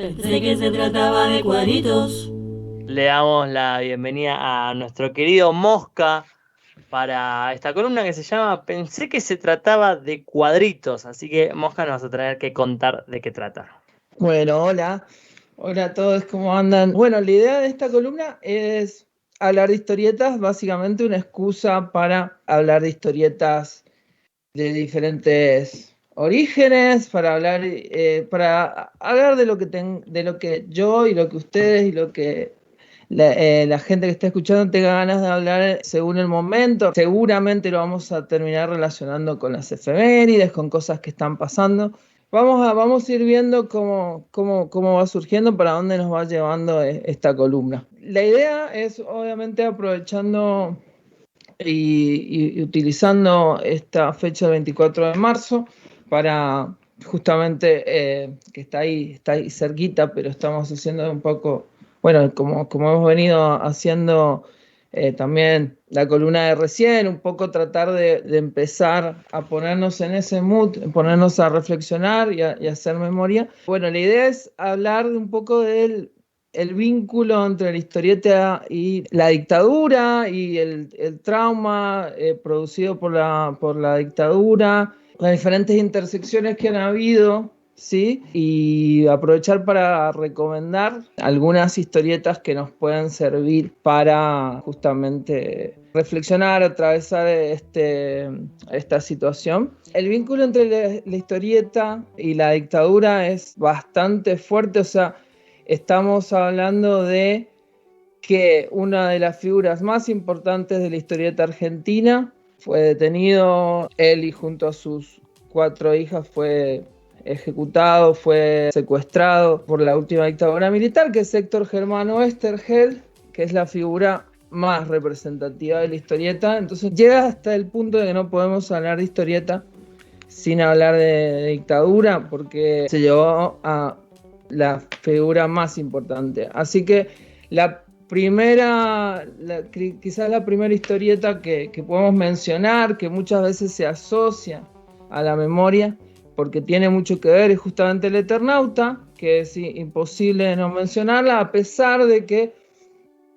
Pensé que se trataba de cuadritos. Le damos la bienvenida a nuestro querido Mosca para esta columna que se llama Pensé que se trataba de cuadritos, así que Mosca nos vas a tener que contar de qué trata. Bueno, hola. Hola a todos, ¿cómo andan? Bueno, la idea de esta columna es hablar de historietas, básicamente una excusa para hablar de historietas de diferentes orígenes, para hablar de lo que yo y lo que ustedes y lo que la gente que está escuchando tenga ganas de hablar según el momento. Seguramente lo vamos a terminar relacionando con las efemérides, con cosas que están pasando. Vamos a ir viendo cómo va surgiendo, para dónde nos va llevando esta columna. La idea es, obviamente, aprovechando y utilizando esta fecha del 24 de marzo para justamente, que está ahí cerquita, pero estamos haciendo un poco, bueno, como hemos venido haciendo también la columna de recién, un poco tratar de empezar a ponernos en ese mood, ponernos a reflexionar y hacer memoria. Bueno, la idea es hablar un poco del el vínculo entre la historieta y la dictadura y el trauma producido por la dictadura, las diferentes intersecciones que han habido, ¿sí? Y aprovechar para recomendar algunas historietas que nos puedan servir para justamente reflexionar, atravesar esta situación. El vínculo entre la historieta y la dictadura es bastante fuerte, o sea, estamos hablando de que una de las figuras más importantes de la historieta argentina fue detenido, él y junto a sus 4 hijas fue ejecutado, fue secuestrado por la última dictadura militar, que es Héctor Germano Oesterheld, que es la figura más representativa de la historieta. Entonces llega hasta el punto de que no podemos hablar de historieta sin hablar de dictadura, porque se llevó a la figura más importante. Así que quizás la primera historieta que podemos mencionar, que muchas veces se asocia a la memoria, porque tiene mucho que ver, es justamente El Eternauta, que es imposible no mencionarla, a pesar de que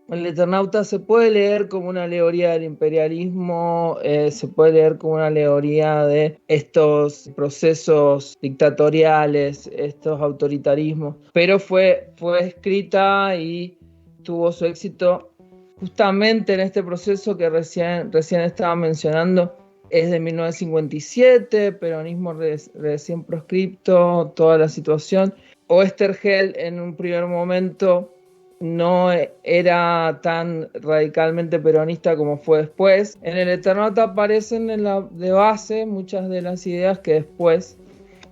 el Eternauta se puede leer como una alegoría del imperialismo, se puede leer como una alegoría de estos procesos dictatoriales, estos autoritarismos, pero fue escrita y tuvo su éxito justamente en este proceso que recién estaba mencionando. Es de 1957, peronismo recién proscripto, toda la situación. Oesterheld en un primer momento no era tan radicalmente peronista como fue después. En el Eternauta aparecen de base muchas de las ideas que después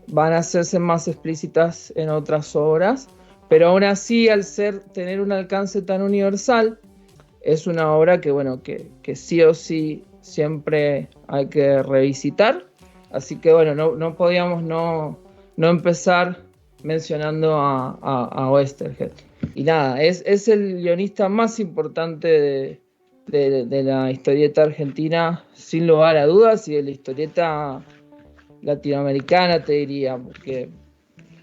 van a hacerse más explícitas en otras obras, pero aún así, al tener un alcance tan universal, es una obra que sí o sí siempre hay que revisitar. Así que bueno, no podíamos no empezar mencionando a Oesterheld. Y nada, es el guionista más importante de la historieta argentina, sin lugar a dudas, y de la historieta latinoamericana, te diría, porque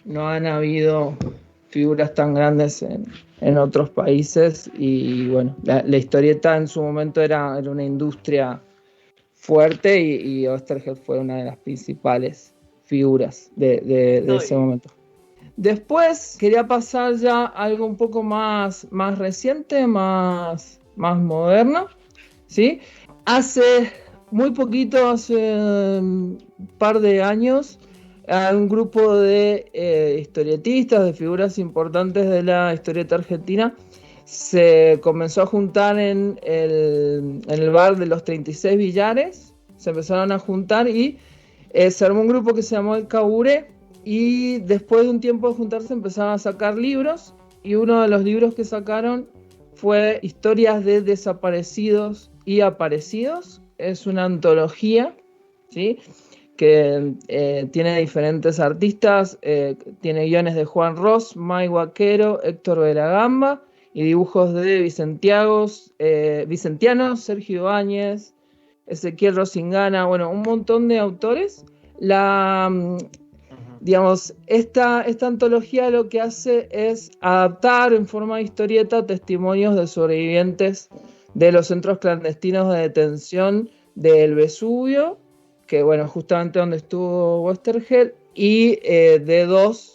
no han habido figuras tan grandes en otros países. Y bueno, la historieta en su momento era una industria fuerte, y Oesterheld fue una de las principales figuras de No, ese momento. Después quería pasar ya a algo un poco más reciente, más moderno, ¿sí? Hace muy poquito, hace un par de años, un grupo de historietistas, de figuras importantes de la historieta argentina, se comenzó a juntar en el bar de los 36 Billares. Se empezaron a juntar y se armó un grupo que se llamó El Caburé, y después de un tiempo de juntarse empezaron a sacar libros, y uno de los libros que sacaron fue Historias de desaparecidos y aparecidos. Es una antología, ¿sí? Que tiene diferentes artistas, tiene guiones de Juan Ross, May Vaquero, Héctor de la Gamba, y dibujos de Vicentiano, Sergio Ibáñez, Ezequiel Rosingana, bueno, un montón de autores. La, Ujú. digamos, esta antología lo que hace es adaptar en forma de historieta testimonios de sobrevivientes de los centros clandestinos de detención del Vesubio, que bueno, justamente donde estuvo Westergel, y D2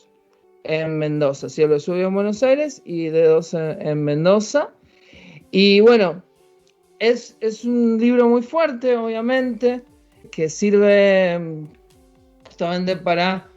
en Mendoza, ¿sí? El Vesubio en Buenos Aires y D2 en Mendoza. Y bueno, es un libro muy fuerte, obviamente, que sirve justamente para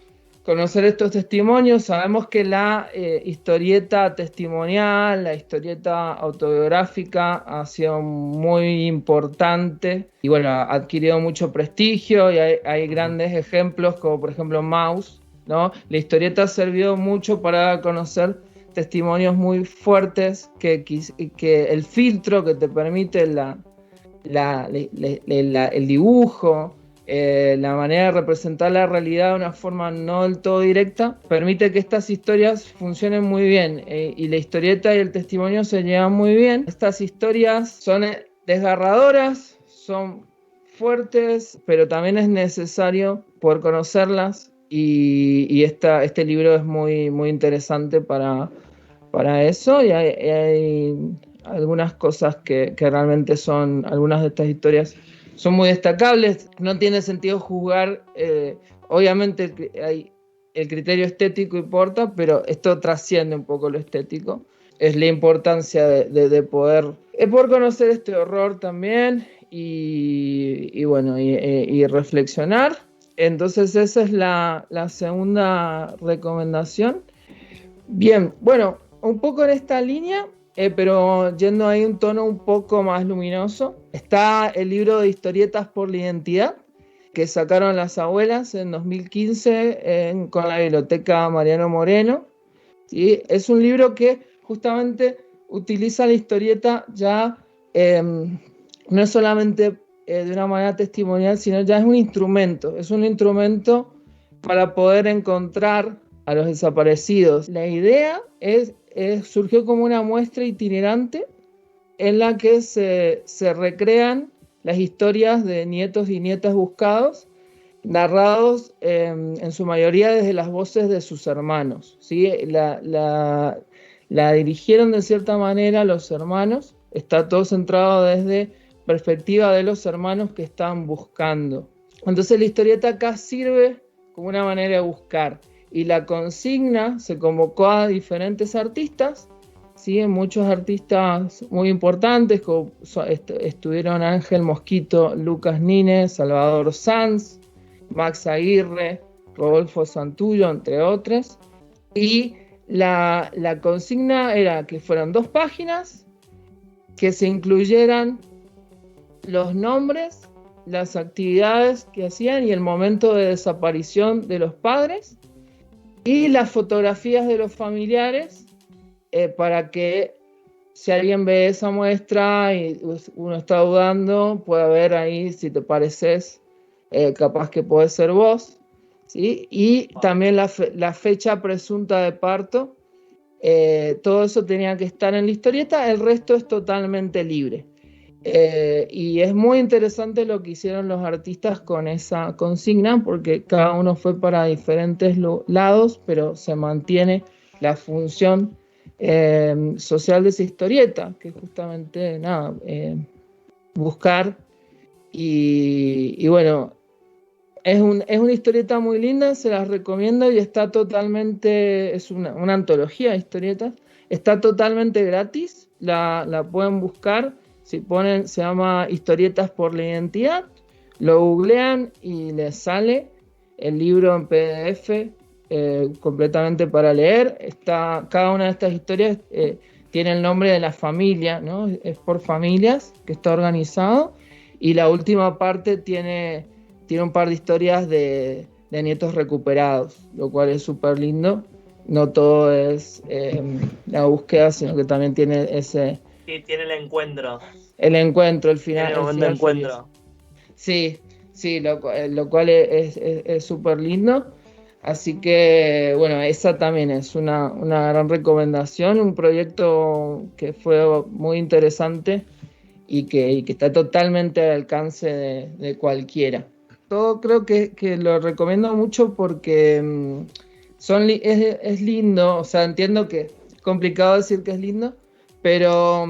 conocer estos testimonios. Sabemos que la historieta testimonial, la historieta autobiográfica ha sido muy importante y bueno, ha adquirido mucho prestigio y hay grandes ejemplos como por ejemplo Maus, ¿no? La historieta ha servido mucho para conocer testimonios muy fuertes que el filtro que te permite el dibujo, la manera de representar la realidad de una forma no del todo directa, permite que estas historias funcionen muy bien y la historieta y el testimonio se llevan muy bien. Estas historias son desgarradoras, son fuertes, pero también es necesario poder conocerlas y este libro es muy, muy interesante para eso y hay algunas cosas que realmente son, algunas de estas historias son muy destacables. No tiene sentido juzgar, obviamente el criterio estético importa, pero esto trasciende un poco lo estético. Es la importancia de poder conocer este horror también y bueno, y reflexionar. Entonces esa es la segunda recomendación. Bien, bueno, un poco en esta línea, pero yendo ahí un tono un poco más luminoso, está el libro de historietas por la identidad que sacaron las abuelas en 2015 con la biblioteca Mariano Moreno. ¿Sí? Es un libro que justamente utiliza la historieta ya no es solamente de una manera testimonial, sino ya es un instrumento para poder encontrar a los desaparecidos. La idea surgió como una muestra itinerante en la que se recrean las historias de nietos y nietas buscados, narrados en su mayoría desde las voces de sus hermanos, ¿sí? La dirigieron de cierta manera los hermanos, está todo centrado desde perspectiva de los hermanos que están buscando. Entonces la historieta acá sirve como una manera de buscar y la consigna se convocó a diferentes artistas, ¿sí? Muchos artistas muy importantes como estuvieron Ángel Mosquito, Lucas Nínez, Salvador Sanz, Max Aguirre, Rodolfo Santullo, entre otros. Y la consigna era que fueran 2 páginas, que se incluyeran los nombres, las actividades que hacían y el momento de desaparición de los padres y las fotografías de los familiares para que si alguien ve esa muestra y uno está dudando, pueda ver ahí si te pareces, capaz que puede ser vos, ¿sí? Y también la fecha presunta de parto, todo eso tenía que estar en la historieta, el resto es totalmente libre. Y es muy interesante lo que hicieron los artistas con esa consigna, porque cada uno fue para diferentes lados, pero se mantiene la función social de esa historieta, que es justamente buscar y bueno, es una historieta muy linda, se las recomiendo y está totalmente, es una antología de historietas, está totalmente gratis, la pueden buscar, si ponen, se llama Historietas por la Identidad, lo googlean y les sale el libro en PDF completamente para leer. Cada una de estas historias tiene el nombre de la familia, ¿no? Es por familias que está organizado y la última parte tiene un par de historias de nietos recuperados, lo cual es súper lindo. No todo es la búsqueda, sino que también tiene ese... Sí, tiene el encuentro. El encuentro, el final. Tiene el momento de encuentro. Sí, lo cual es súper lindo. Así que, bueno, esa también es una gran recomendación, un proyecto que fue muy interesante y que está totalmente al alcance de cualquiera. todo creo que lo recomiendo mucho porque es lindo, o sea, entiendo que es complicado decir que es lindo, pero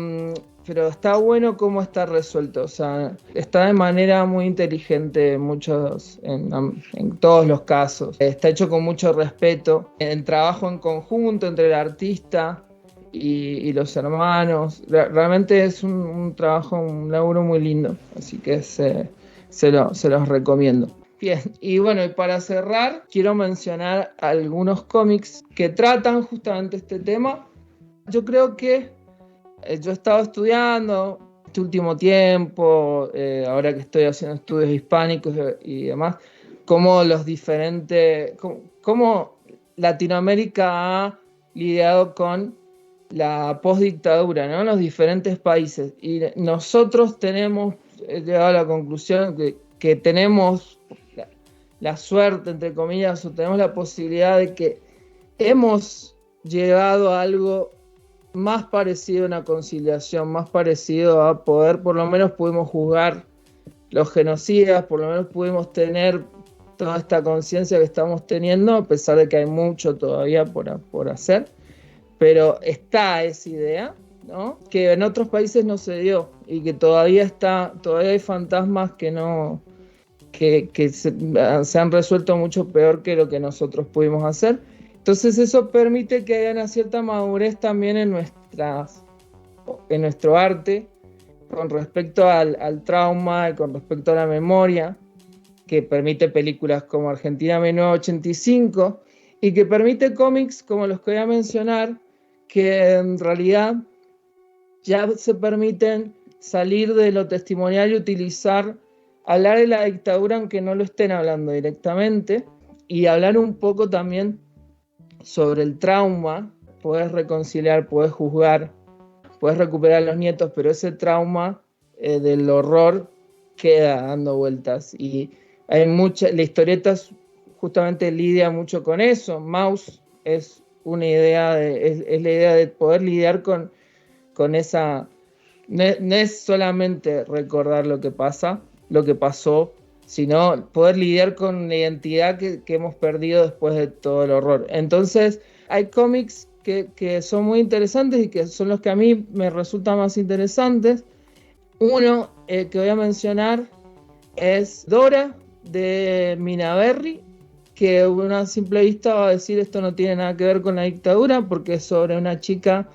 está bueno cómo está resuelto, o sea, está de manera muy inteligente en todos los casos. Está hecho con mucho respeto, el trabajo en conjunto entre el artista y los hermanos. Realmente es un trabajo, un laburo muy lindo, así que se los recomiendo. Bien, y bueno, y para cerrar, quiero mencionar algunos cómics que tratan justamente este tema. Yo creo que yo he estado estudiando este último tiempo, ahora que estoy haciendo estudios hispánicos y demás, cómo cómo Latinoamérica ha lidiado con la postdictadura, ¿no? En los diferentes países. Y nosotros he llegado a la conclusión que tenemos la suerte, entre comillas, o tenemos la posibilidad de que hemos llegado a algo más parecido a una conciliación, más parecido a poder, por lo menos pudimos juzgar los genocidas, por lo menos pudimos tener toda esta conciencia que estamos teniendo, a pesar de que hay mucho todavía por hacer, pero está esa idea, ¿no? Que en otros países no se dio y que todavía hay fantasmas que se han resuelto mucho peor que lo que nosotros pudimos hacer. Entonces eso permite que haya una cierta madurez también en nuestro arte con respecto al trauma y con respecto a la memoria, que permite películas como Argentina 1985 y que permite cómics como los que voy a mencionar, que en realidad ya se permiten salir de lo testimonial y hablar de la dictadura aunque no lo estén hablando directamente, y hablar un poco también sobre el trauma. Puedes reconciliar, puedes juzgar, puedes recuperar a los nietos, pero ese trauma del horror queda dando vueltas. Y la historieta justamente lidia mucho con eso. Maus es una idea, es la idea de poder lidiar con esa. No es solamente recordar lo que pasó, sino poder lidiar con la identidad que hemos perdido después de todo el horror. Entonces, hay cómics que son muy interesantes y que son los que a mí me resultan más interesantes. Uno que voy a mencionar es Dora, de Mina Berry, que a una simple vista va a decir esto no tiene nada que ver con la dictadura, porque es sobre una chica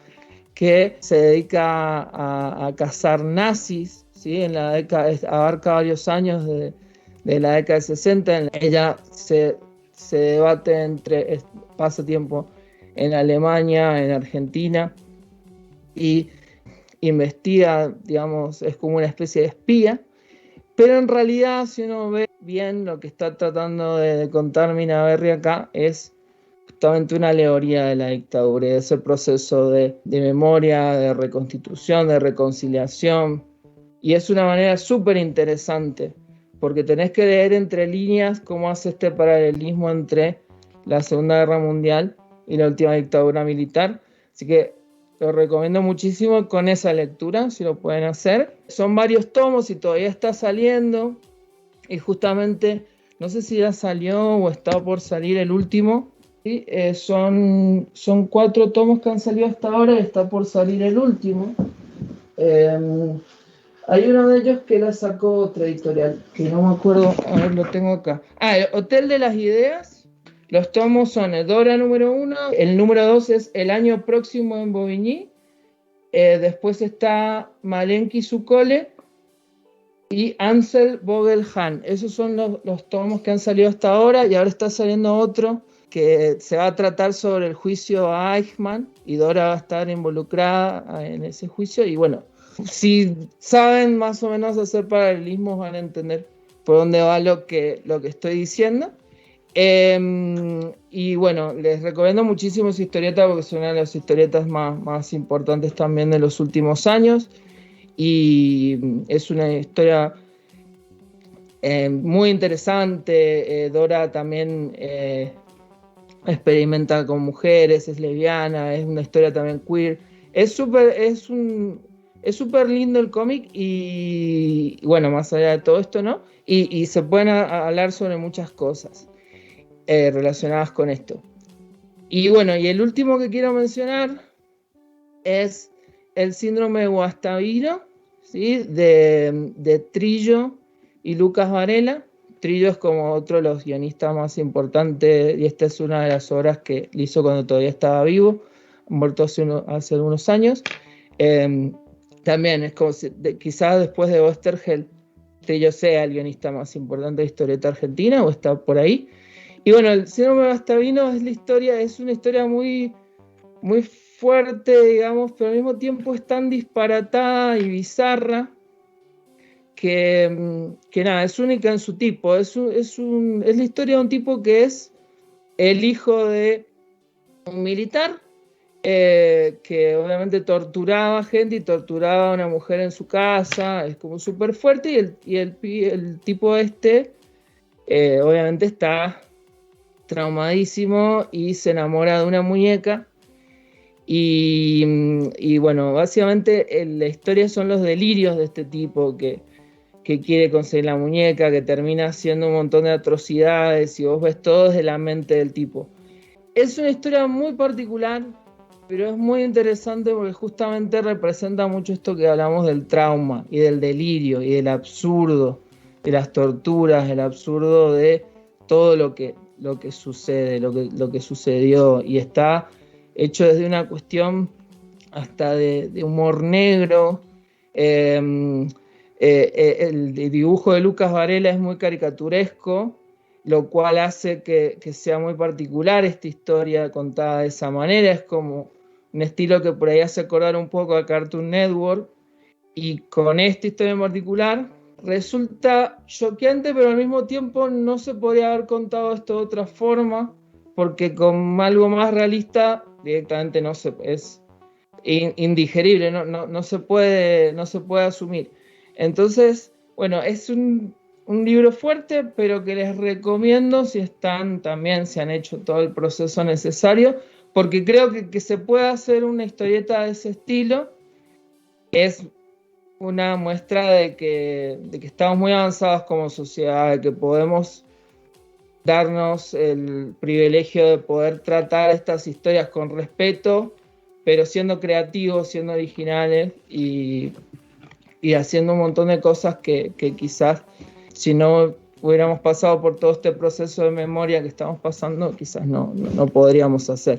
que se dedica a cazar nazis, ¿sí? En la década, abarca varios años de la década de 60. Ella se debate pasa tiempo en Alemania, en Argentina, y investiga, digamos, es como una especie de espía, pero en realidad, si uno ve bien lo que está tratando de contar Mina Berry acá, es justamente una alegoría de la dictadura y de ese proceso de memoria, de reconstitución, de reconciliación. Y es una manera súper interesante, porque tenés que leer entre líneas cómo hace este paralelismo entre la Segunda Guerra Mundial y la última dictadura militar. Así que lo recomiendo muchísimo con esa lectura, si lo pueden hacer. Son varios tomos y todavía está saliendo. Y justamente, no sé si ya salió o está por salir el último. ¿Sí? Son 4 tomos que han salido hasta ahora y está por salir el último. Hay uno de ellos que la sacó otra editorial, que no me acuerdo, a ver, lo tengo acá. El Hotel de las Ideas. Los tomos son Dora número 1, el número 2 es El año próximo en Bobigny, después está Malenki Sukole y Ansel Vogelhahn. Esos son los tomos que han salido hasta ahora, y ahora está saliendo otro que se va a tratar sobre el juicio a Eichmann, y Dora va a estar involucrada en ese juicio. Y bueno, si saben más o menos hacer paralelismos, van a entender por dónde va lo que estoy diciendo. Y bueno, les recomiendo muchísimo esa historieta porque es una de las historietas más importantes también de los últimos años, y es una historia muy interesante. Dora también experimenta con mujeres, es lesbiana, es una historia también queer. Es Es súper lindo el cómic y bueno, más allá de todo esto, ¿no? Y se pueden hablar sobre muchas cosas relacionadas con esto. Y bueno, y el último que quiero mencionar es el síndrome de Guastavino, ¿sí? de Trillo y Lucas Varela. Trillo es como otro de los guionistas más importantes y esta es una de las obras que hizo cuando todavía estaba vivo, muerto hace algunos años. También es como si quizás después de Oesterheld Trillo sea el guionista más importante de la historieta argentina o está por ahí. Y bueno, el síndrome de Guastavino es una historia muy, muy fuerte, digamos, pero al mismo tiempo es tan disparatada y bizarra que nada, es única en su tipo. Es la historia de un tipo que es el hijo de un militar que obviamente torturaba gente y torturaba a una mujer en su casa, es como súper fuerte y el tipo obviamente está traumadísimo y se enamora de una muñeca y bueno, básicamente la historia son los delirios de este tipo que quiere conseguir la muñeca, que termina haciendo un montón de atrocidades y vos ves todo desde la mente del tipo. Es una historia muy particular, pero es muy interesante porque justamente representa mucho esto que hablamos del trauma y del delirio y del absurdo, de las torturas, el absurdo de todo lo que sucede, lo que sucedió, y está hecho desde una cuestión hasta de humor negro. El dibujo de Lucas Varela es muy caricaturesco, lo cual hace que sea muy particular esta historia contada de esa manera. Es como un estilo que por ahí hace acordar un poco a Cartoon Network, y con esta historia en particular resulta choqueante, pero al mismo tiempo no se podría haber contado esto de otra forma, porque con algo más realista directamente es indigerible, no se puede asumir. Entonces, bueno, es un libro fuerte, pero que les recomiendo si han hecho todo el proceso necesario, porque creo que se puede hacer una historieta de ese estilo. Es una muestra de que estamos muy avanzados como sociedad, de que podemos darnos el privilegio de poder tratar estas historias con respeto, pero siendo creativos, siendo originales y haciendo un montón de cosas que quizás si no hubiéramos pasado por todo este proceso de memoria que estamos pasando, quizás no podríamos hacer.